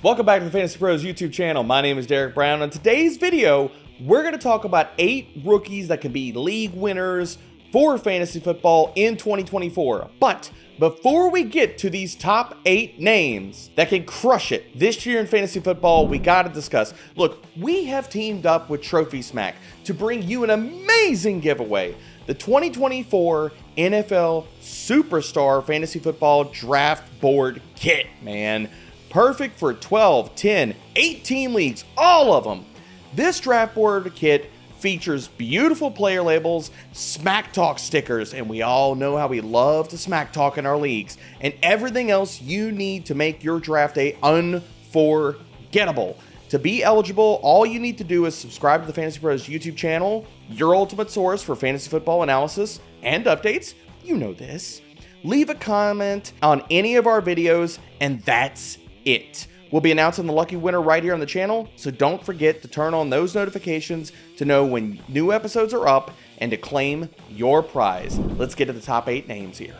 Welcome back to the Fantasy Pros YouTube channel. My name is Derek Brown. On today's video, we're going to talk about 8 rookies that can be league winners for fantasy football in 2024. But before we get to these top 8 names that can crush it this year in fantasy football, we got to discuss. Look, we have teamed up with Trophy Smack to bring you an amazing giveaway. The 2024 NFL Superstar Fantasy Football Draft Board Kit, man. Perfect for 12, 10, 18 leagues, all of them. This draft board kit features beautiful player labels, smack talk stickers, and we all know how we love to smack talk in our leagues, and everything else you need to make your draft day unforgettable. To be eligible, all you need to do is subscribe to the Fantasy Pros YouTube channel, your ultimate source for fantasy football analysis and updates. You know this. Leave a comment on any of our videos, and that's it. We'll be announcing the lucky winner right here on the channel, so don't forget to turn on those notifications to know when new episodes are up and to claim your prize. Let's get to the top 8 names here.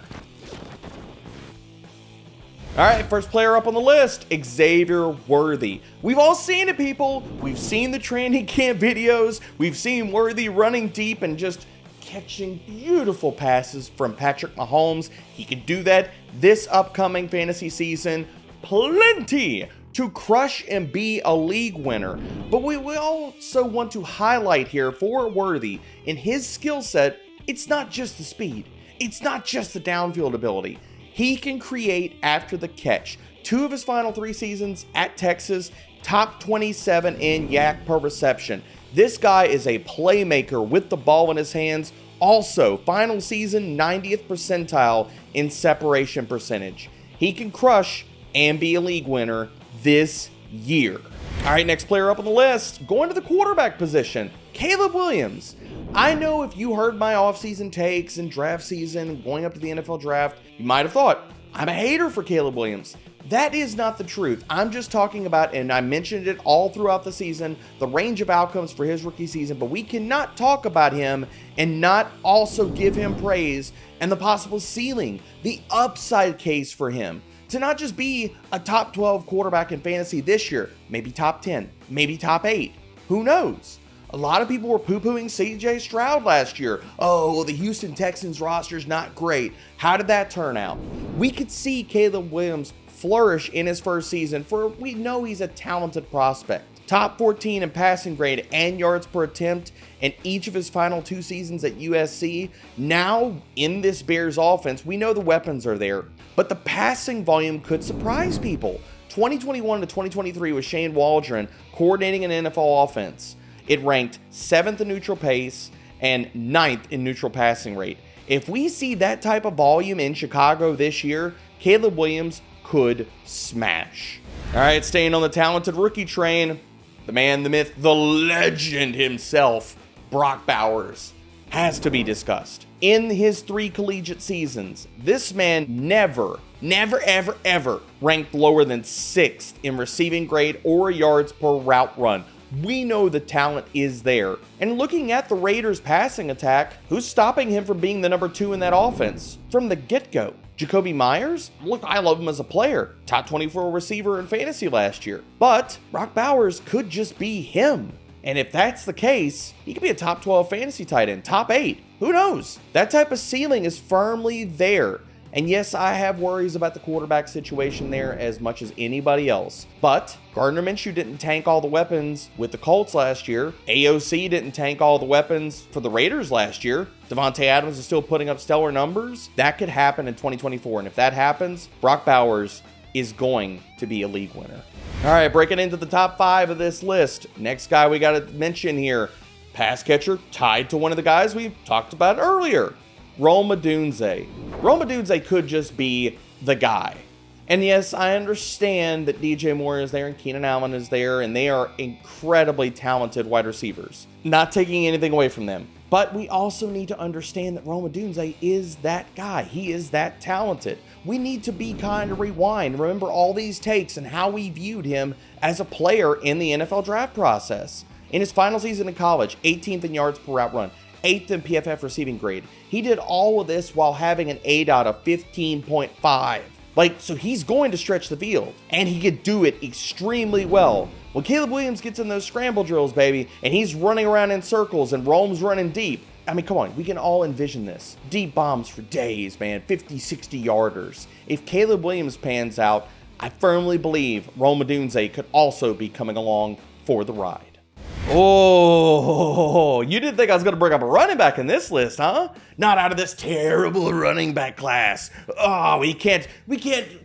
All right, first player up on the list, Xavier Worthy. We've all seen it, people. We've seen the training camp videos. We've seen Worthy running deep and just catching beautiful passes from Patrick Mahomes. He could do that this upcoming fantasy season. Plenty to crush and be a league winner. But we also want to highlight here for Worthy, in his skill set, it's not just the speed. It's not just the downfield ability. He can create after the catch. 2 of his final 3 seasons at Texas, top 27 in yak per reception. This guy is a playmaker with the ball in his hands. Also, final season 90th percentile in separation percentage. He can crush and be a league winner this year. All right, next player up on the list, going to the quarterback position, Caleb Williams. I know if you heard my offseason takes and draft season going up to the NFL draft, you might have thought, I'm a hater for Caleb Williams. That is not the truth. I'm just talking about, and I mentioned it all throughout the season, the range of outcomes for his rookie season, but we cannot talk about him and not also give him praise and the possible ceiling, the upside case for him. To not just be a top 12 quarterback in fantasy this year, maybe top 10, maybe top 8. Who knows? A lot of people were poo-pooing CJ Stroud last year. Oh, the Houston Texans roster's not great. How did that turn out? We could see Caleb Williams flourish in his first season, for we know he's a talented prospect. Top 14 in passing grade and yards per attempt in each of his final 2 seasons at USC. Now, in this Bears offense, we know the weapons are there, but the passing volume could surprise people. 2021 to 2023 with Shane Waldron coordinating an NFL offense. It ranked 7th in neutral pace and 9th in neutral passing rate. If we see that type of volume in Chicago this year, Caleb Williams could smash. All right, staying on the talented rookie train, the man, the myth, the legend himself, Brock Bowers, has to be discussed. In his 3 collegiate seasons, this man never, ever ranked lower than 6th in receiving grade or yards per route run. We know the talent is there. And looking at the Raiders' passing attack, who's stopping him from being the number 2 in that offense from the get-go? Jacoby Myers? Look, I love him as a player. Top 24 receiver in fantasy last year. But Brock Bowers could just be him. And if that's the case, he could be a top 12 fantasy tight end, top 8. Who knows? That type of ceiling is firmly there. And yes, I have worries about the quarterback situation there as much as anybody else. But Gardner Minshew didn't tank all the weapons with the Colts last year. AOC didn't tank all the weapons for the Raiders last year. Devontae Adams is still putting up stellar numbers. That could happen in 2024. And if that happens, Brock Bowers is going to be a league winner. All right, breaking into the top 5 of this list. Next guy we got to mention here, pass catcher tied to one of the guys we talked about earlier, Odunze. Odunze could just be the guy. And yes, I understand that DJ Moore is there and Keenan Allen is there, and they are incredibly talented wide receivers. Not taking anything away from them. But we also need to understand that Odunze is that guy. He is that talented. We need to be kind of rewind. Remember all these takes and how we viewed him as a player in the NFL draft process. In his final season in college, 18th in yards per route run, 8th in PFF receiving grade. He did all of this while having an ADOT of 15.5. Like, so he's going to stretch the field, and he could do it extremely well. When Caleb Williams gets in those scramble drills, baby, and he's running around in circles and Rome's running deep, I mean, come on, we can all envision this. Deep bombs for days, man, 50, 60 yarders. If Caleb Williams pans out, I firmly believe Rome Odunze could also be coming along for the ride. Oh, you didn't think I was going to bring up a running back in this list, huh? Not out of this terrible running back class. Oh, we can't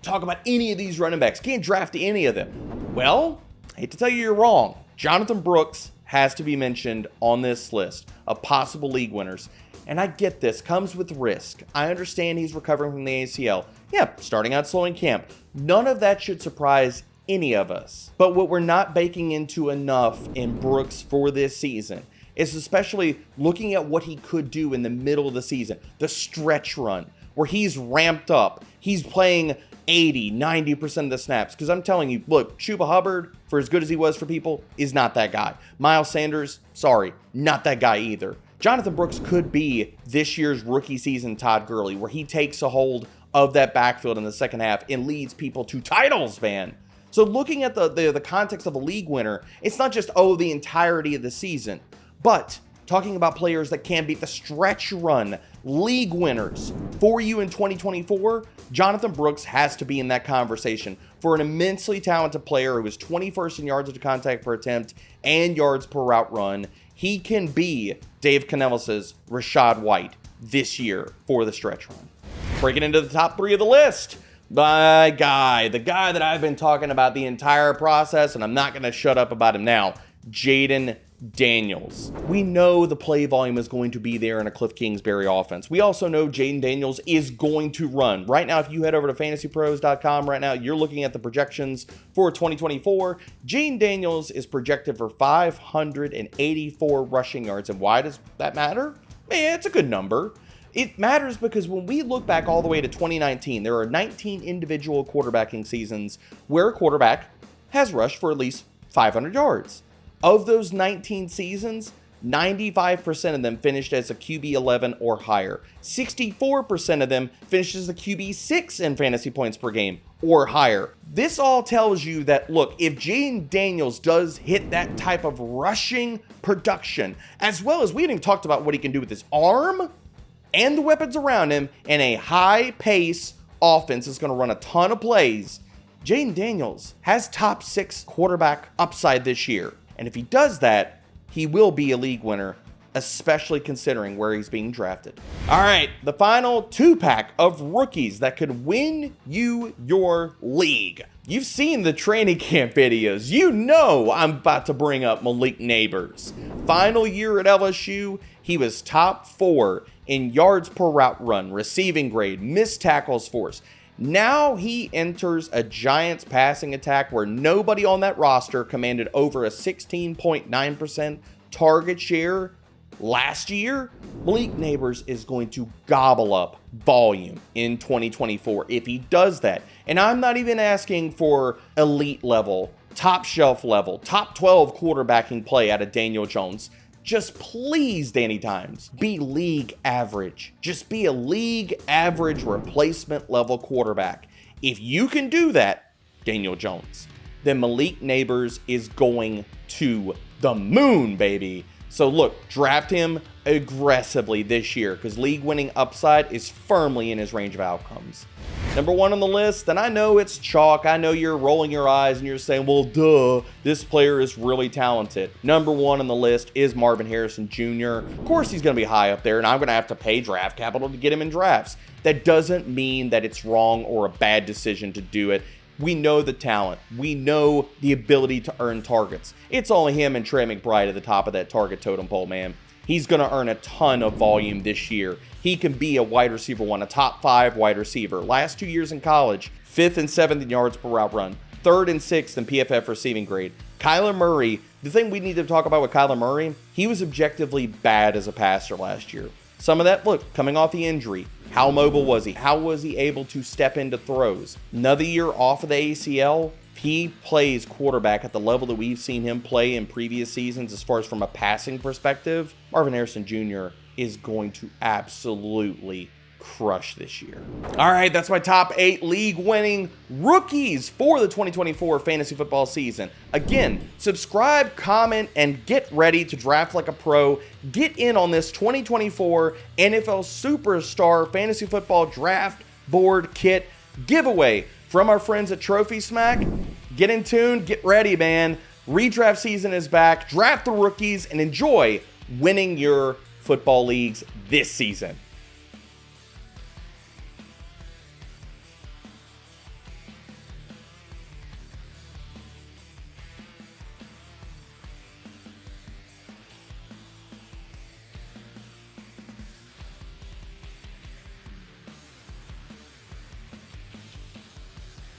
talk about any of these running backs. Can't draft any of them. Well, I hate to tell you you're wrong. Jonathon Brooks has to be mentioned on this list of possible league winners. And I get this, comes with risk. I understand he's recovering from the ACL. Yeah, starting out slow in camp. None of that should surprise any of us. But what we're not baking into enough in Brooks for this season is especially looking at what he could do in the middle of the season. The stretch run, where he's ramped up. He's playing 80, 90% of the snaps. Because I'm telling you, look, Chuba Hubbard, for as good as he was for people, is not that guy. Miles Sanders, sorry, not that guy either. Jonathon Brooks could be this year's rookie season Todd Gurley, where he takes a hold of that backfield in the second half and leads people to titles, man. So looking at the context of a league winner, it's not just, oh, the entirety of the season, but talking about players that can beat the stretch run, league winners for you in 2024, Jonathon Brooks has to be in that conversation. For an immensely talented player who is 21st in yards to contact per attempt and yards per route run, he can be Dave Canellis' Rachaad White this year for the stretch run. Breaking into the top 3 of the list, my guy, the guy that I've been talking about the entire process, and I'm not going to shut up about him now, Jayden Daniels. We know the play volume is going to be there in a Cliff Kingsbury offense. We also know Jayden Daniels is going to run. Right now, if you head over to FantasyPros.com right now, you're looking at the projections for 2024. Jayden Daniels is projected for 584 rushing yards. And why does that matter? Man, it's a good number. It matters because when we look back all the way to 2019, there are 19 individual quarterbacking seasons where a quarterback has rushed for at least 500 yards. Of those 19 seasons, 95% of them finished as a QB 11 or higher. 64% of them finished as a QB 6 in fantasy points per game or higher. This all tells you that, look, if Jayden Daniels does hit that type of rushing production, as well as we haven't even talked about what he can do with his arm and the weapons around him in a high-pace offense that's going to run a ton of plays, Jayden Daniels has top 6 quarterback upside this year. And if he does that, he will be a league winner, especially considering where he's being drafted. All right, the final 2-pack of rookies that could win you your league. You've seen the training camp videos. You know I'm about to bring up Malik Nabers. Final year at LSU, he was top 4 in yards per route run, receiving grade, missed tackles force. Now he enters a Giants passing attack where nobody on that roster commanded over a 16.9% target share last year. Malik Nabers is going to gobble up volume in 2024 if he does that. And I'm not even asking for elite level, top shelf level, top 12 quarterbacking play out of Daniel Jones. Just please, Danny Dimes, be league average. Just be a league average replacement level quarterback. If you can do that, Daniel Jones, then Malik Nabers is going to the moon, baby. So look, draft him aggressively this year because league winning upside is firmly in his range of outcomes. Number 1 on the list, and I know it's chalk. I know you're rolling your eyes and you're saying, well, duh, this player is really talented. Number 1 on the list is Marvin Harrison Jr. Of course, he's going to be high up there, and I'm going to have to pay draft capital to get him in drafts. That doesn't mean that it's wrong or a bad decision to do it. We know the talent. We know the ability to earn targets. It's only him and Trey McBride at the top of that target totem pole, man. He's going to earn a ton of volume this year. He can be a wide receiver 1, a top 5 wide receiver. Last 2 years in college, 5th and 7th in yards per route run, 3rd and 6th in PFF receiving grade. Kyler Murray, the thing we need to talk about with Kyler Murray, he was objectively bad as a passer last year. Some of that, look, coming off the injury. How mobile was he? How was he able to step into throws? Another year off of the ACL, he plays quarterback at the level that we've seen him play in previous seasons as far as from a passing perspective. Marvin Harrison Jr. is going to absolutely crush this year. All right, that's my top 8 league-winning rookies for the 2024 fantasy football season. Again, subscribe, comment, and get ready to draft like a pro. Get in on this 2024 NFL Superstar Fantasy Football Draft Board Kit giveaway from our friends at Trophy Smack. Get in tune, get ready, man. Redraft season is back. Draft the rookies and enjoy winning your football leagues this season.